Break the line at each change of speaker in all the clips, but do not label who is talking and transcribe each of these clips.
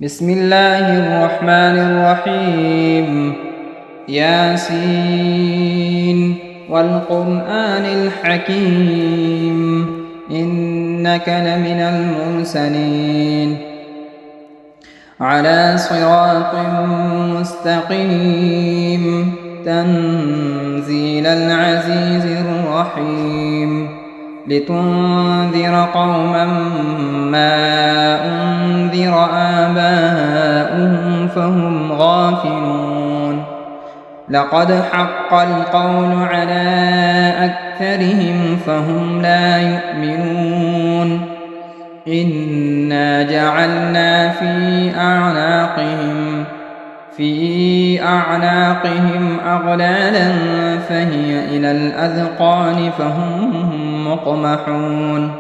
بسم الله الرحمن الرحيم. ياسين والقرآن الحكيم إنك لمن المرسلين على صراط مستقيم تنزيل العزيز الرحيم لتنذر قوما ما أنذر آباؤهم فهم غافلون لقد حق القول على أكثرهم فهم لا يؤمنون إنا جعلنا في أعناقهم أغلالا فهي إلى الأذقان فهم مقمحون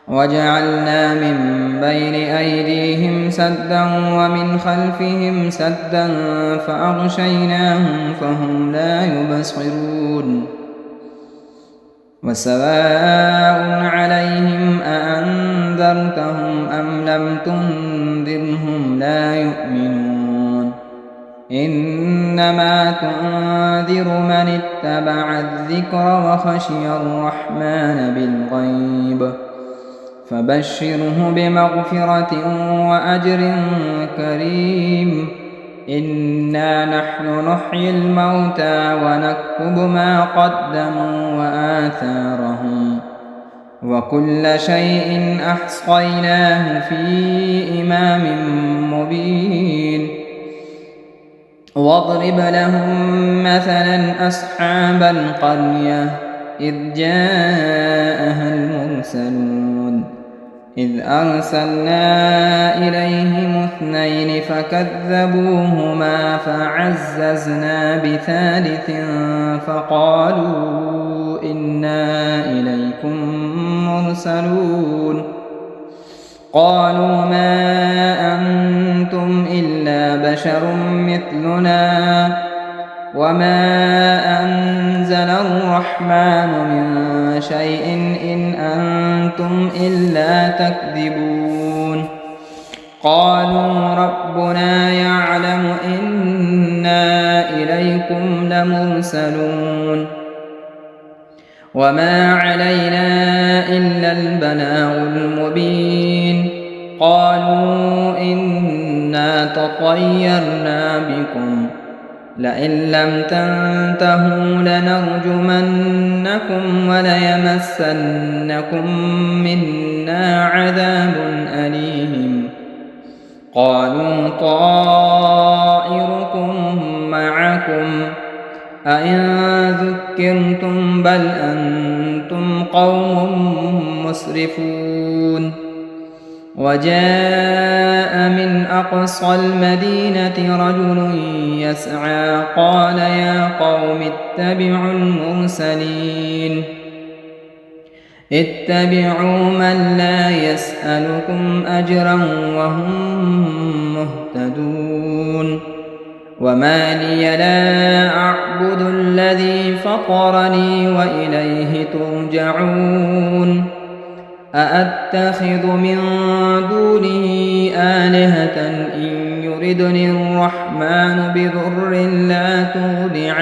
وجعلنا من بين أيديهم سدا ومن خلفهم سدا فأغشيناهم فهم لا يبصرون وسواء عليهم أأنذرتهم أم لم تنذرهم لا يؤمنون إنما تنذر من اتبع الذكر وخشي الرحمن بالغيب فبشره بمغفرة وأجر كريم إنا نحن نحيي الموتى ونكتب ما قدموا وآثارهم وكل شيء أحصيناه في إمام مبين واضرب لهم مثلا أصحاب القرية إذ جاءها المرسلون إذ أرسلنا إليهم اثنين فكذبوهما فعززنا بثالث فقالوا إنا إليكم مرسلون قالوا ما أنتم إلا بشر مثلنا وما أنزل الرحمن من شيء إن أنتم إلا تكذبون قالوا ربنا يعلم إنا إليكم لمرسلون وما علينا إلا البلاغ المبين قالوا إنا تطيرنا بكم لئن لم تنتهوا لنرجمنكم وليمسنكم منا عذاب أليم قالوا طائركم معكم أئن ذكرتم بل أنتم قوم مسرفون وجاء من أقصى المدينة رجل يسعى قال يا قوم اتبعوا المرسلين اتبعوا من لا يسألكم أجرا وهم مهتدون وما لي لا أعبد الذي فطرني وإليه ترجعون أأتخذ من دونه آلهة إن يردني الرحمن بضر لا تغن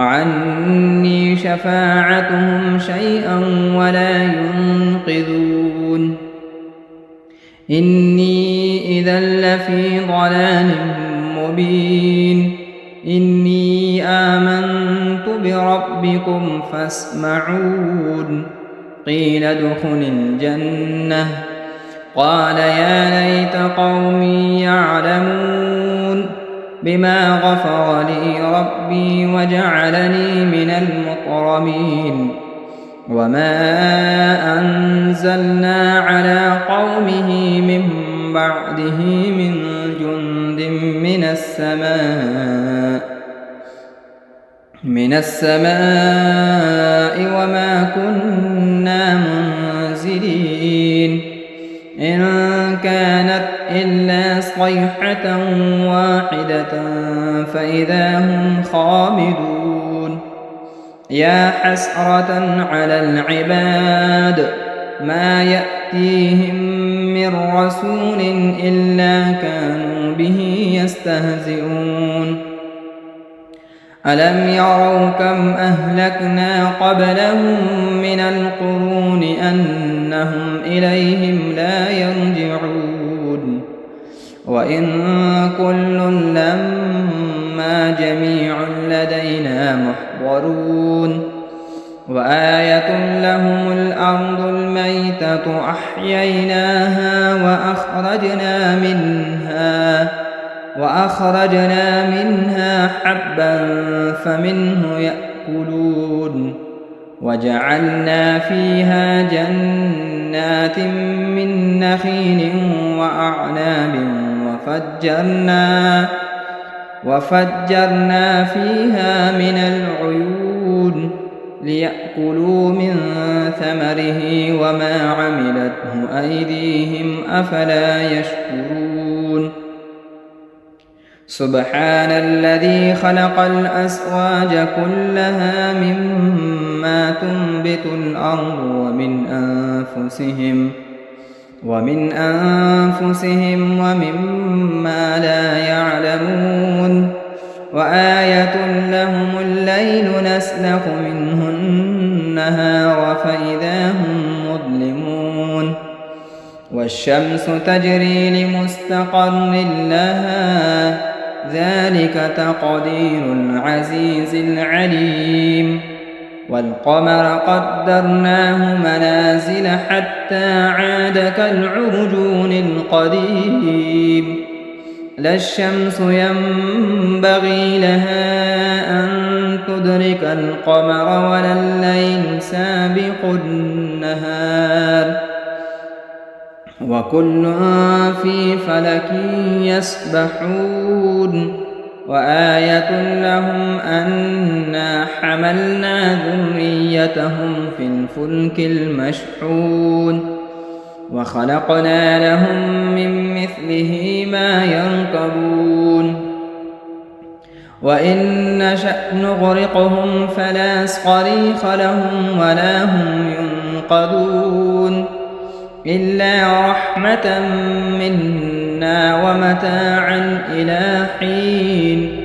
عني شفاعتهم شيئا ولا ينقذون إني إذا لفي ضلال مبين إني آمنت بربكم فاسمعون قيل ادخل الجنة قال يا ليت قومي يعلمون بما غفر لي ربي وجعلني من المكرمين وما أنزلنا على قومه من بعده من جند من السماء وما كنا منزلين إن كانت إلا صيحة واحدة فإذا هم خامدون يا حسرة على العباد ما يأتيهم من رسول إلا كانوا به يستهزئون ألم يروا كم أهلكنا قبلهم من القرون أنهم إليهم لا يرجعون وإن كل لما جميع لدينا محضرون وآية لهم الأرض الميتة أحييناها وأخرجنا منها حبا فمنه يأكلون وجعلنا فيها جنات من نخيل وأعناب وفجرنا فيها من العيون ليأكلوا من ثمره وما عملته أيديهم أفلا يشكرون سبحان الذي خلق الأزواج كلها مما تنبت الأرض ومن أنفسهم ومما لا يعلمون وآية لهم الليل نسلخ منه النهار فإذا هم مظلمون والشمس تجري لمستقر لها ذلك تقدير العزيز العليم والقمر قدرناه منازل حتى عاد كالعرجون القديم لا الشمس ينبغي لها أن تدرك القمر ولا الليل سابق النهار وكل في فلك يسبحون وآية لهم أنا حملنا ذريتهم في الفلك المشحون وخلقنا لهم من مثله ما يركبون وإن نشأ نغرقهم فلا صريخ لهم ولا هم ينقذون إلا رحمة منا ومتاعا إلى حين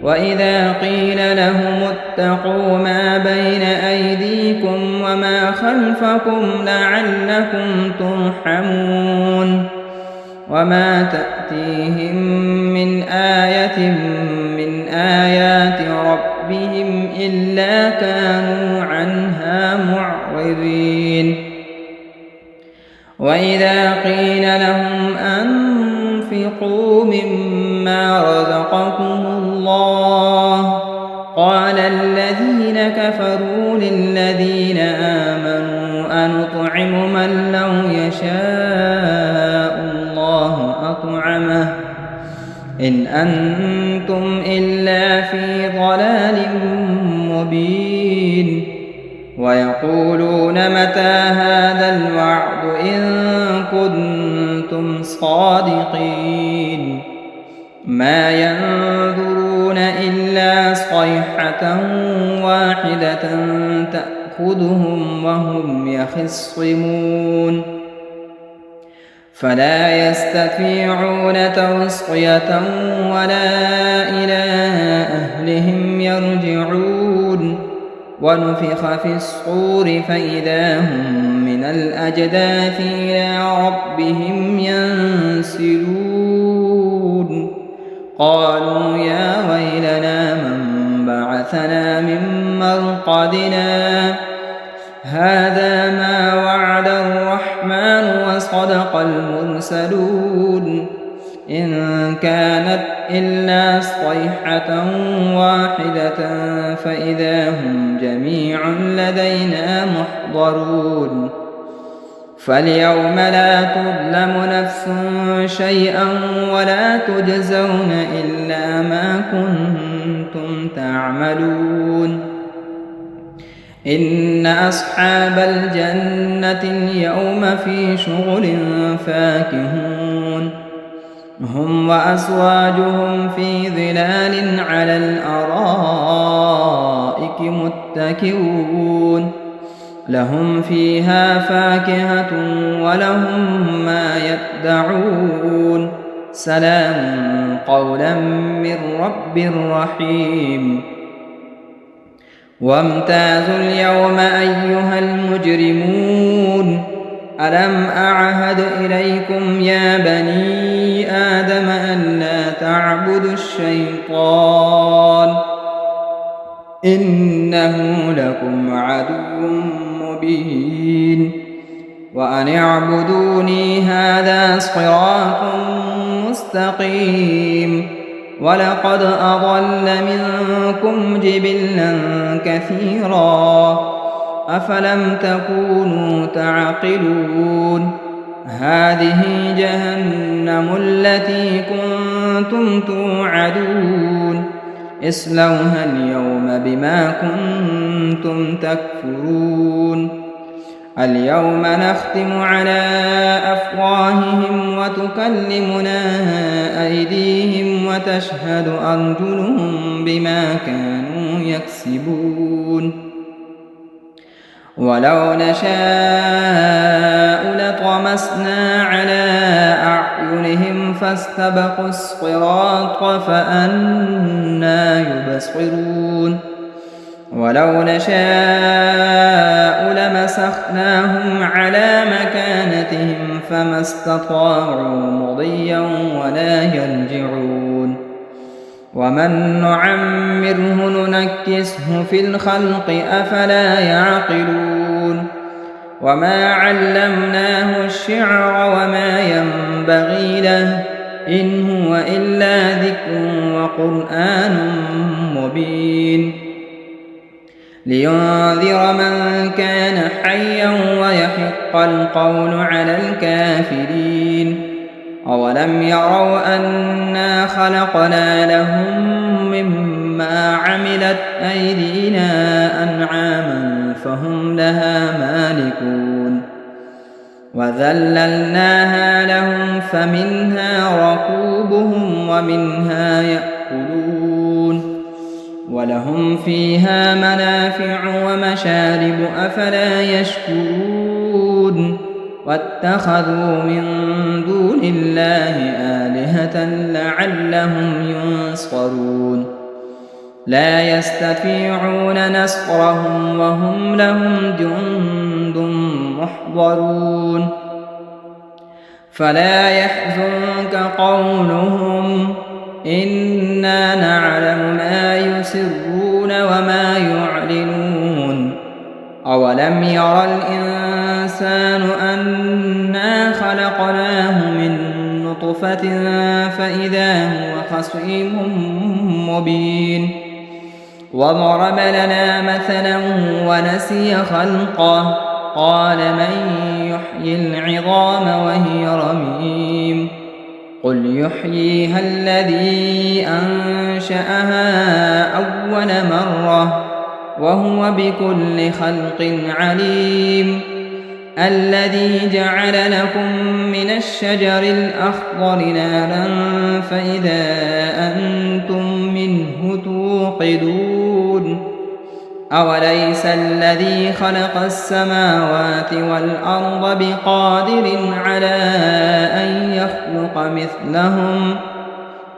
وإذا قيل لهم اتقوا ما بين أيديكم وما خلفكم لعلكم ترحمون وما تأتيهم من آية من آيات ربهم إلا كانوا عنها معرضين وإذا قيل لهم أنفقوا مما رزقكم الله قال الذين كفروا للذين آمنوا أنطعم من لو يشاء الله أطعمه إن أنتم إلا في ضلال مبين ويقولون متى هذا الوعد إن كنتم صادقين ما ينظرون إلا صيحة واحدة تأخذهم وهم يخصمون فلا يستطيعون توصية ولا إلى أهلهم يرجعون ونفخ في الصور فإذا هم من الأجداث إلى ربهم ينسلون قالوا يا ويلنا من بعثنا من مرقدنا هذا ما وعد الرحمن وصدق المرسلون إن كانت إلا صيحة واحدة فإذا هم جميع لدينا محضرون فاليوم لا تظلم نفس شيئا ولا تجزون إلا ما كنتم تعملون إن أصحاب الجنة اليوم في شغل فاكهون هم وأزواجهم في ظلال على الأرائك متكئون لهم فيها فاكهة ولهم ما يدعون سلام قولا من رب رحيم وامتازوا اليوم أيها المجرمون ألم أعهد إليكم يا بني آدم ألا تعبدوا الشيطان إنه لكم عدو مبين وأن اعبدوني هذا صراط مستقيم ولقد أضل منكم جبلا كثيرا أفلم تكونوا تعقلون هذه جهنم التي كنتم توعدون اصلوها اليوم بما كنتم تكفرون اليوم نختم على أفواههم وتكلمنا أيديهم وتشهد أرجلهم بما كانوا يكسبون ولو نشاء لطمسنا على أعينهم فاستبقوا الصراط فأنى يبصرون ولو نشاء لمسخناهم على مكانتهم فما استطاعوا مضيا ولا يرجعون ومن نعمره ننكسه في الخلق أفلا يعقلون وما علمناه الشعر وما ينبغي له إن هو إلا ذكر وقرآن مبين لينذر من كان حيا ويحق القول على الكافرين أولم يروا أنا خلقنا لهم مما عملت أيدينا أنعاما فهم لها مالكون وذللناها لهم فمنها ركوبهم ومنها يأكلون ولهم فيها منافع ومشارب أفلا يشكرون واتخذوا من دون الله آلهة لعلهم ينصرون لا يستطيعون نصرهم وهم لهم جند محضرون فلا يحزنك قولهم إنا نعلم ما يسرون وما يعلنون أولم ير الإنسان أنا خلقناه من نطفة فإذا هو خصيم مبين وضرب لنا مثلا ونسي خلقه قال من يحيي العظام وهي رميم قل يحييها الذي أنشأها أول مرة وهو بكل خلق عليم الذي جعل لكم من الشجر الأخضر نارا فإذا أنتم منه توقدون أوليس الذي خلق السماوات والأرض بقادر على أن يخلق مثلهم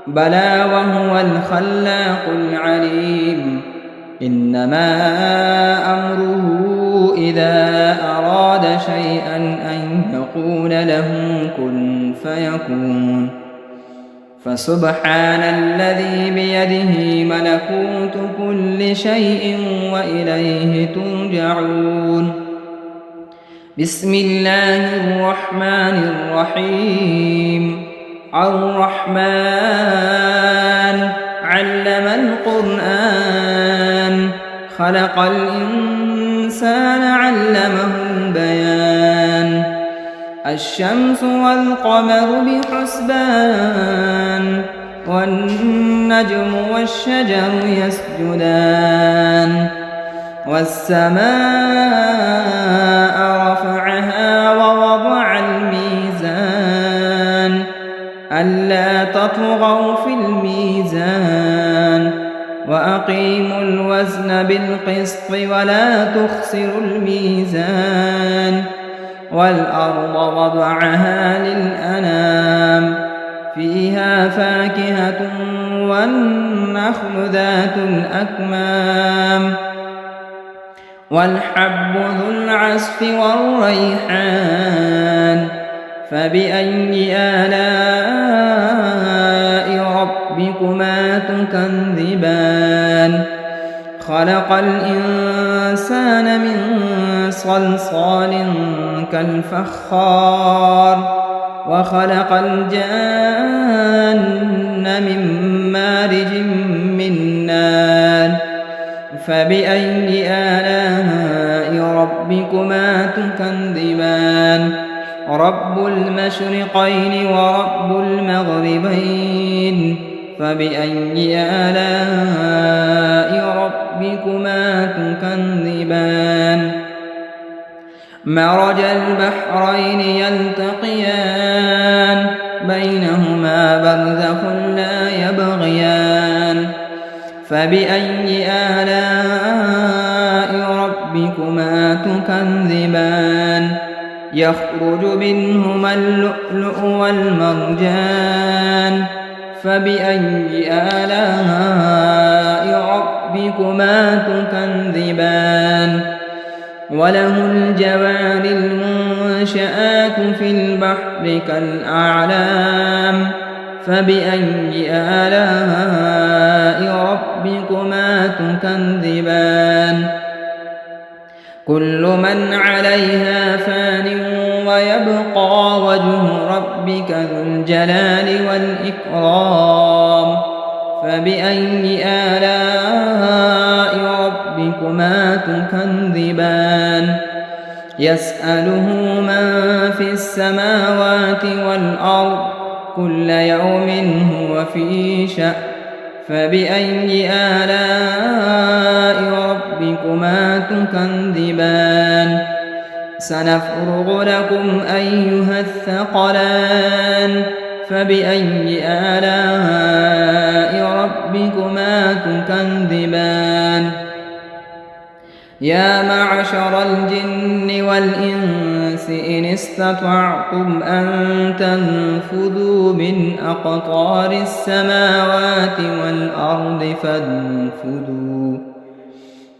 بلى وهو الخلاق العليم إنما أمره إذا أراد شيئا أن يقول له كن فيكون فسبحان الذي بيده ملكوت كل شيء وإليه ترجعون بسم الله الرحمن الرحيم الرحمن علم القرآن خلق الإنسان علمه البيان الشمس والقمر بحسبان والنجم والشجر يسجدان والسماء رفعها ووضع الميزان ألا تطغوا في الميزان وأقيموا الوزن بالقسط ولا تخسروا الميزان والأرض وضعها للأنام فيها فاكهة والنخل ذات الأكمام والحب ذو العصف والريحان فبأي آلاء ربكما تكذبان خلق الإنسان من صلصال كالفخار وخلق الجان من مارج من نار فبأي آلاء ربكما تكذبان رب المشرقين ورب المغربين فبأي آلاء ربكما تكذبان مرج البحرين يلتقيان بينهما برزخ لا يبغيان فبأي آلاء ربكما تكذبان يخرج منهما اللؤلؤ والمرجان فبأي آلاء ربكما تكذبان وله الجوار المنشآت في البحر كالأعلام فبأي آلاء ربكما تكذبان كل من عليها فان ويبقى وجه ربك ذو الجلال والإكرام فبأي آلاء ربكما تكذبان يسأله من في السماوات والأرض كل يوم هو في شأن فبأي آلاء ربكما تكذبان سنفرغ لكم أيها الثقلان فبأي آلاء ربكما تكذبان يا معشر الجن والإنس إن استطعتم أن تنفذوا من أقطار السماوات والأرض فانفذوا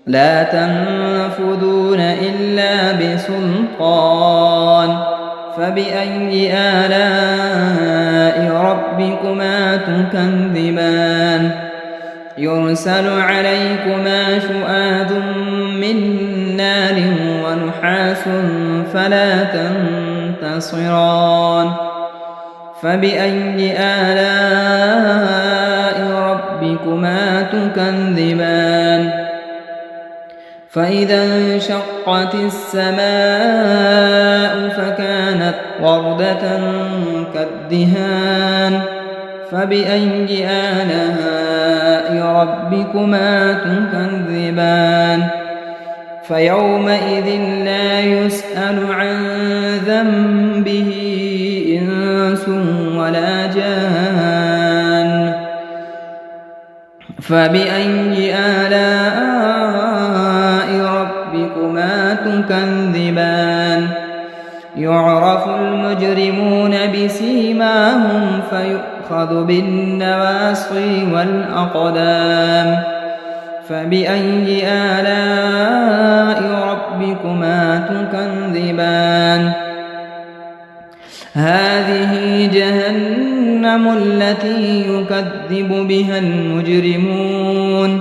لا تنفذون إلا بسلطان فبأي آلاء ربكما تكذبان يرسل عليكما شؤاد من نار ونحاس فلا تنتصران فبأي آلاء ربكما تكذبان فإذا انشقت السماء فكانت وردة كالدهان فبأي آلاء ربكما تكذبان فيومئذ لا يسأل عن ذنبه إنس ولا جان فبأي آلاء ربكما تكذبان يعرف المجرمون بسيماهم فيؤخذ بالنواصي والأقدام فبأي آلاء ربكما تكذبان هذه جهنم التي يكذب بها المجرمون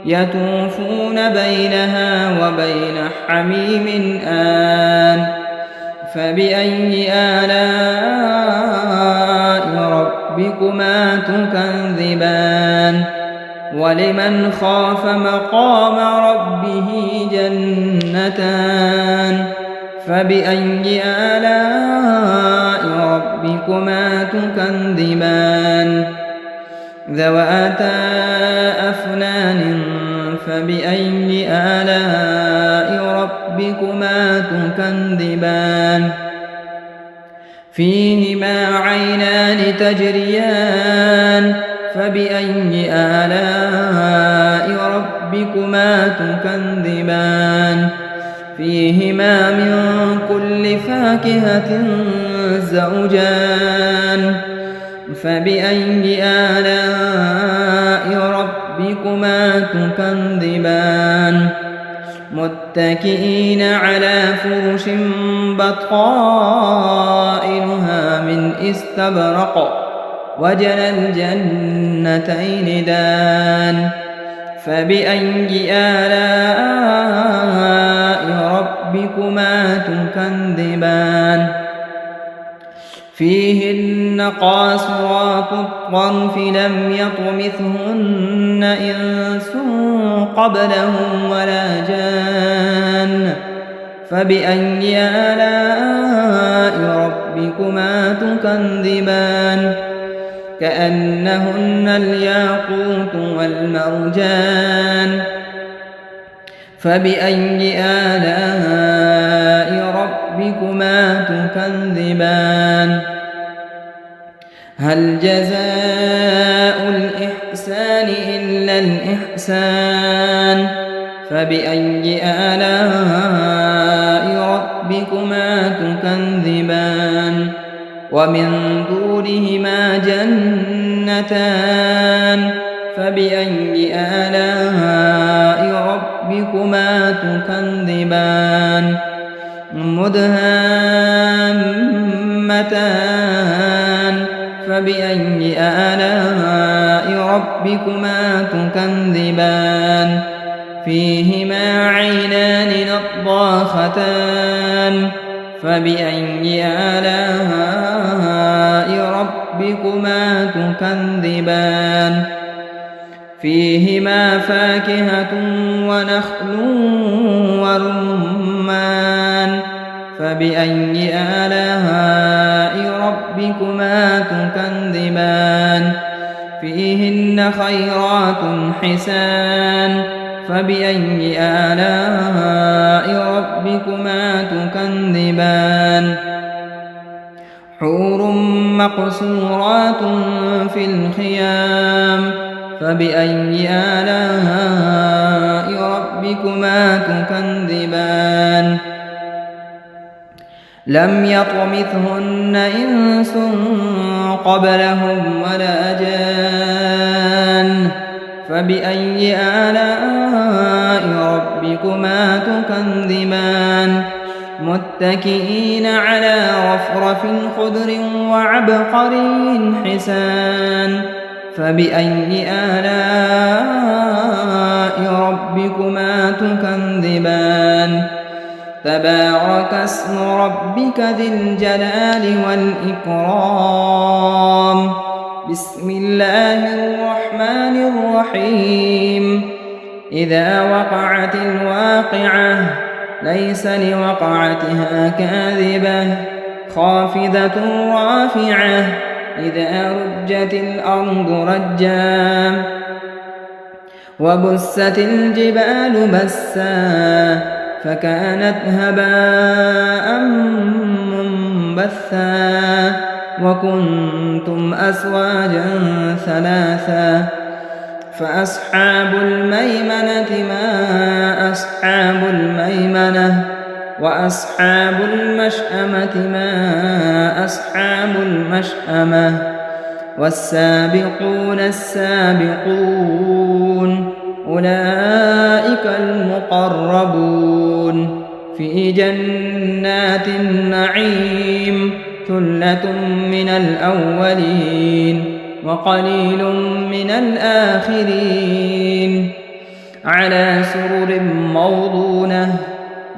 يطوفون بينها وبين حميم آن فبأي آلاء ربكما تكذبان ولمن خاف مقام ربه جنتان فبأي آلاء ربكما تكذبان ذواتا أفنان فبأي آلاء ربكما تكذبان فيهما عينان تجريان فبأي آلاء ربكما تكذبان فيهما من كل فاكهة زوجان فبأي آلاء ربكما تكذبان متكئين على فرش بطائنها من استبرق وجنى الجنتين دان فبأي آلاء ربكما تكذبان فيهن قاصرات الطرف لم يطمثهن إنس قبلهم ولا جان فبأي آلاء ربكما تكذبان كأنهن الياقوت والمرجان فبأي آلاء ربكما تكذبان هل جزاء الإحسان إلا الإحسان فبأي آلاء ربكما تكذبان ومن دونهما جنتان فبأي آلاء ربكما تكذبان مدهامتان فبأي آلاء ربكما تكذبان فيهما عينان نضاختان فبأي آلاء ربكما تكذبان فيهما فاكهة ونخل ورمان فبأي آلاء ربكما تكذبان فيهن خيرات حسان فبأي آلاء ربكما تكذبان حور مقصورات في الخيام فبأي آلاء ربكما تكذبان لم يطمثهن إنس قبلهم ولا جان فبأي آلاء ربكما تكذبان متكئين على رفرف خضر وعبقري حسان فبأي آلاء ربكما تكذبان تبارك اسم ربك ذي الجلال والإكرام بسم الله الرحمن الرحيم إذا وقعت الواقعة ليس لوقعتها كاذبة خافضة رافعة إذا رجت الأرض رجا وبست الجبال بسا فكانت هباء منبثا وكنتم أزواجا ثلاثا فأصحاب الميمنة ما أصحاب الميمنة وأصحاب المشأمة ما أصحاب المشأمة والسابقون السابقون أولئك المقربون في جنات النعيم ثلة من الأولين وقليل من الآخرين على سرر موضونة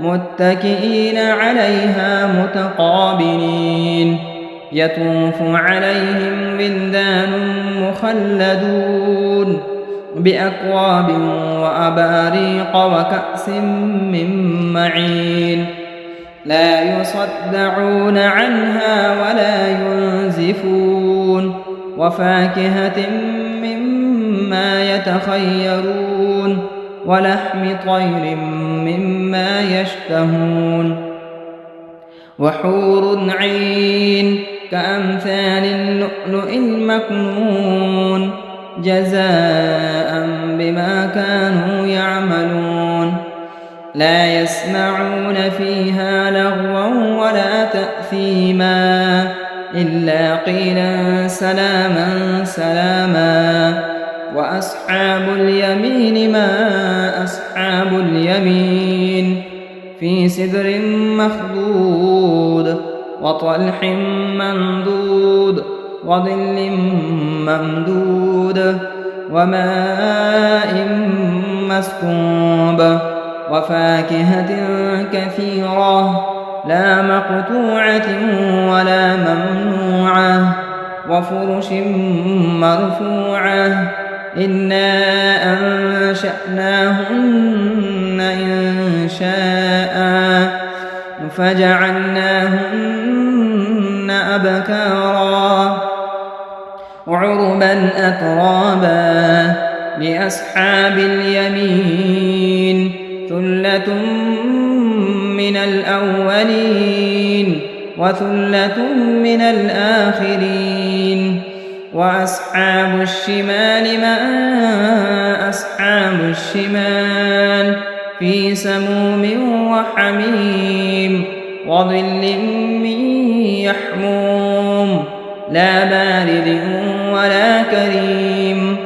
متكئين عليها متقابلين يطوف عليهم ولدان مخلدون بأكواب وأباريق وكأس من معين لا يصدعون عنها ولا ينزفون وفاكهة مما يتخيرون ولحم طير مما يشتهون وحور عين كأمثال اللؤلؤ المكنون جزاء بما كانوا يعملون لا يسمعون فيها لغوا ولا تأثيما إلا قيلا سلاما سلاما. وأصحاب اليمين ما أصحاب اليمين في سدر مخضود وطلح منضود وظل ممدود وماء مسكوب وفاكهة كثيرة لا مقطوعة ولا ممنوعة وفرش مرفوعة إنا أنشأناهن إنشاء فجعلناهن أبكارا عربا أترابا لأصحاب اليمين ثلة من الأولين وثلة من الآخرين. وأصحاب الشمال ما أصحاب الشمال في سموم وحميم وظل من يحموم لا بارد ولا كريم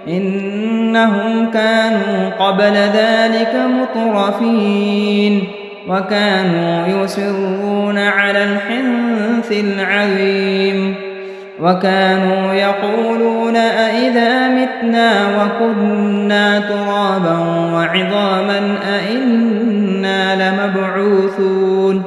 إنهم كانوا قبل ذلك مترفين وكانوا يصرون على الحنث العظيم وكانوا يقولون أئذا متنا وكنا ترابا وعظاما أئنا لمبعوثون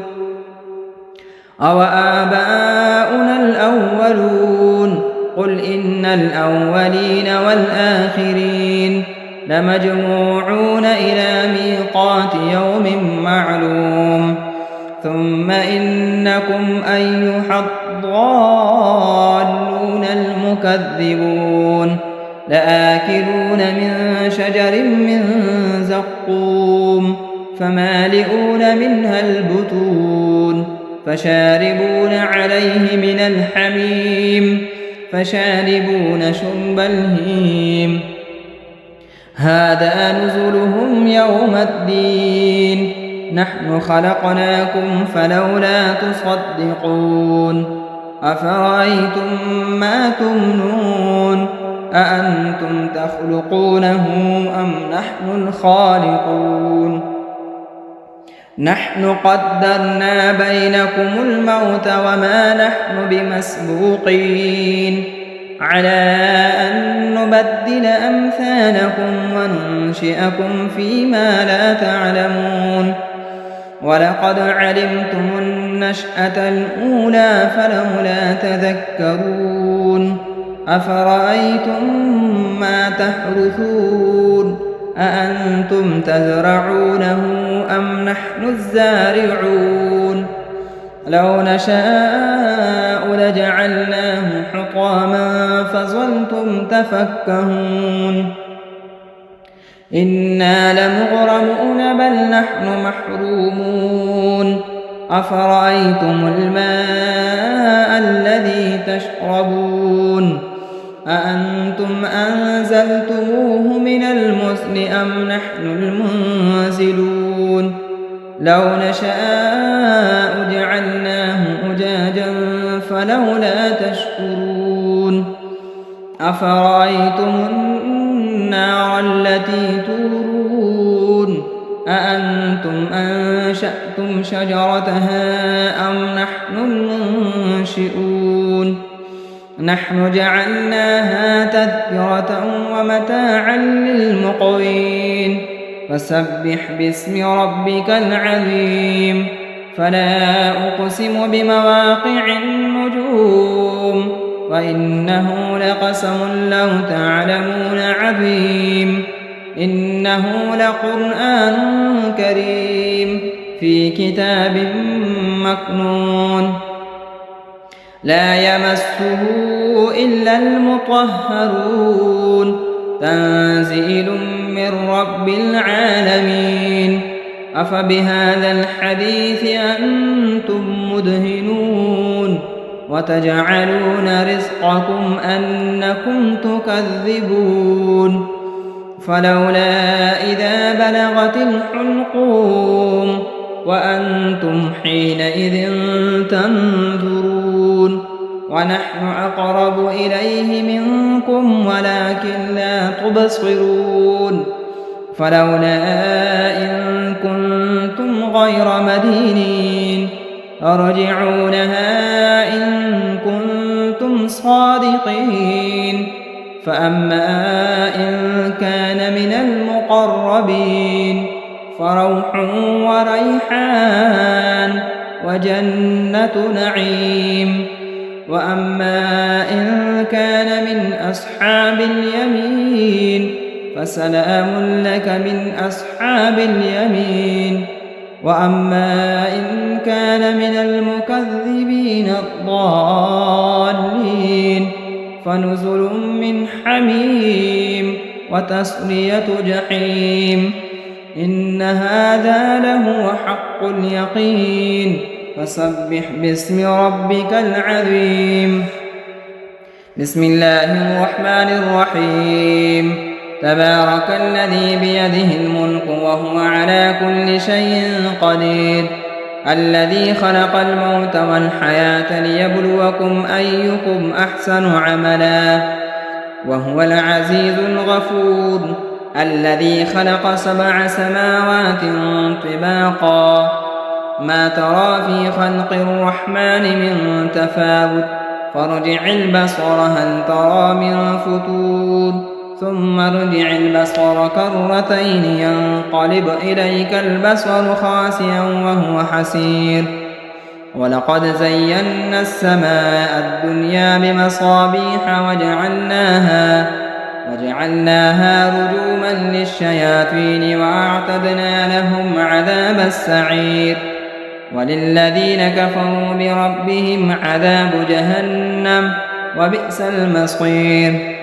أوآباؤنا الأولون قل إن الأولين والآخرين لمجموعون إلى ميقات يوم معلوم ثم إنكم أيها الضالون المكذبون لآكلون من شجر من زقوم فمالئون منها البطون فشاربون عليه من الحميم فشاربون شرب الهيم هذا نزلهم يوم الدين نحن خلقناكم فلولا تصدقون أفرأيتم ما تمنون أأنتم تخلقونه أم نحن الخالقون نحن قدرنا بينكم الموت وما نحن بمسبوقين على أن نبدل أمثالكم وننشئكم فيما لا تعلمون ولقد علمتم النشأة الأولى فلولا تذكرون أفرأيتم ما تحرثون أأنتم تزرعونه أم نحن الزارعون لو نشاء لجعلناه حطاما فظلتم تفكهون إنا لمغرمون بل نحن محرومون أفرأيتم الماء الذي تشربون أأنتم أنزلتموه من المزن أم نحن المنزلون لو نشاء جعلناه أجاجا فلولا تشكرون أفرأيتم النار التي تورون أأنتم أنشأتم شجرتها أم نحن المنشئون نحن جعلناها تذكرة ومتاعا للمقوين فسبح باسم ربك العظيم فلا أقسم بمواقع النجوم وإنه لقسم لو تعلمون عظيم إنه لقرآن كريم في كتاب مكنون لا يمسه إلا المطهرون تنزيل من رب العالمين أفبهذا الحديث أنتم مدهنون وتجعلون رزقكم أنكم تكذبون فلولا إذا بلغت الحلقوم وأنتم حينئذ تنظرون ونحن أقرب إليه منكم ولكن لا تبصرون فلولا إن كنتم غير مدينين ارجعونها إن كنتم صادقين فأما إن كان من المقربين فروح وريحان وجنة نعيم وأما إن كان من أصحاب اليمين فسلام لك من أصحاب اليمين وأما إن كان من المكذبين الضالين فنزل من حميم وتصلية جحيم إن هذا لهو حق اليقين فسبح باسم ربك العظيم بسم الله الرحمن الرحيم تبارك الذي بيده الملك وهو على كل شيء قدير الذي خلق الموت والحياة ليبلوكم أيكم أحسن عملا وهو العزيز الغفور الذي خلق 7 سماوات طباقا ما ترى في خلق الرحمن من تفاوت فارجع البصر هل ترى من فتور ثم ارجع البصر كرتين ينقلب إليك البصر خاسئا وهو حسير ولقد زينا السماء الدنيا بمصابيح وجعلناها رجوما للشياطين وأعتدنا لهم عذاب السعير وللذين كفروا بربهم عذاب جهنم وبئس المصير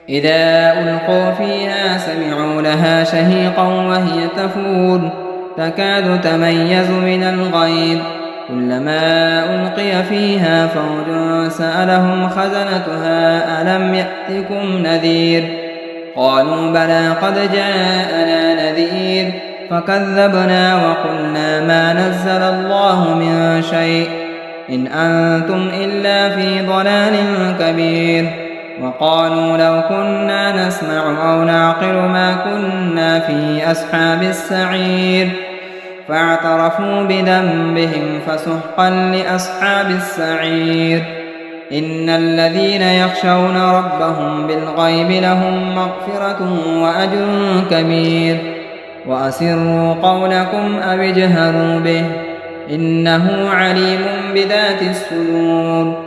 إذا ألقوا فيها سمعوا لها شهيقا وهي تفور تكاد تميز من الغيظ كلما ألقي فيها فوج سألهم خزنتها ألم يأتكم نذير قالوا بلى قد جاءنا نذير فكذبنا وقلنا ما نزل الله من شيء إن أنتم إلا في ضلال كبير وقالوا لو كنا نسمع أو نعقل ما كنا في أصحاب السعير فاعترفوا بذنبهم فسحقا لأصحاب السعير إن الذين يخشون ربهم بالغيب لهم مغفرة وأجر كبير وأسروا قولكم أو اجهروا به إنه عليم بذات الصدور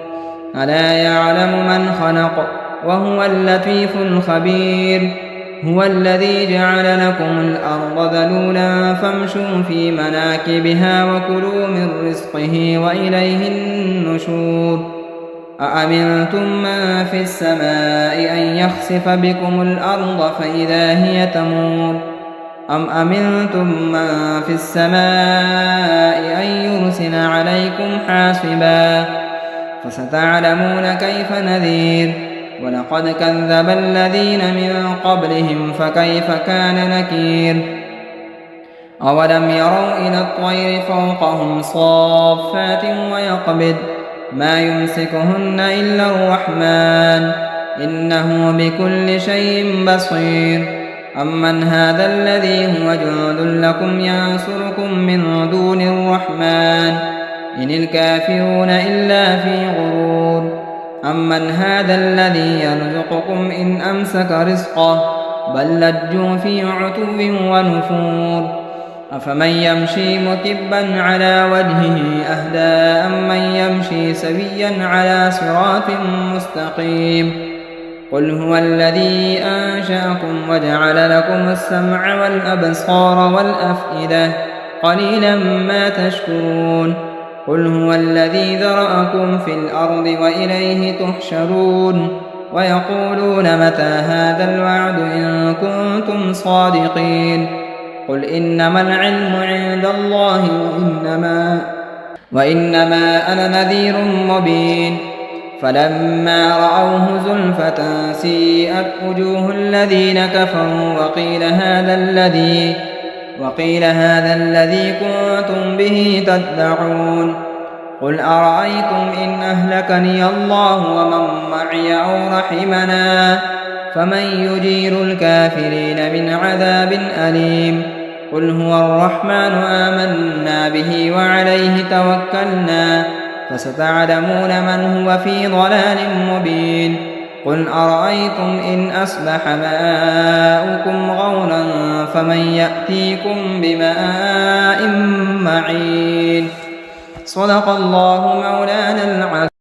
ألا يعلم من خلق وهو اللطيف الخبير هو الذي جعل لكم الأرض ذلولا فامشوا في مناكبها وكلوا من رزقه وإليه النشور أأمنتم من في السماء أن يخسف بكم الأرض فإذا هي تمور أم أمنتم من في السماء أن يرسل عليكم حاصبا فستعلمون كيف نذير ولقد كذب الذين من قبلهم فكيف كان نكير أولم يروا إلى الطير فوقهم صافات ويقبض ما يمسكهن إلا الرحمن إنه بكل شيء بصير أمن هذا الذي هو جند لكم ينصركم من دون الرحمن إن الكافرون إلا في غرور أمن هذا الذي يرزقكم إن أمسك رزقه بل لجوا في عتو ونفور أفمن يمشي مكبا على وجهه أهدى أمن يمشي سويا على صراط مستقيم قل هو الذي أنشأكم وجعل لكم السمع والأبصار والأفئدة قليلا ما تشكرون قل هو الذي ذرأكم في الأرض وإليه تحشرون ويقولون متى هذا الوعد إن كنتم صادقين قل إنما العلم عند الله وإنما أنا نذير مبين فلما رأوه زلفة سيئت وجوه الذين كفروا وقيل هذا الذي كنتم به تدعون قل أرأيتم إن أهلكني الله ومن معي أو رحمنا فمن يجير الكافرين من عذاب أليم قل هو الرحمن آمنا به وعليه توكلنا فستعلمون من هو في ضلال مبين قل أرأيتم إن أصبح ماؤكم غورا فمن يأتيكم بماء معين صدق الله مولانا العظيم.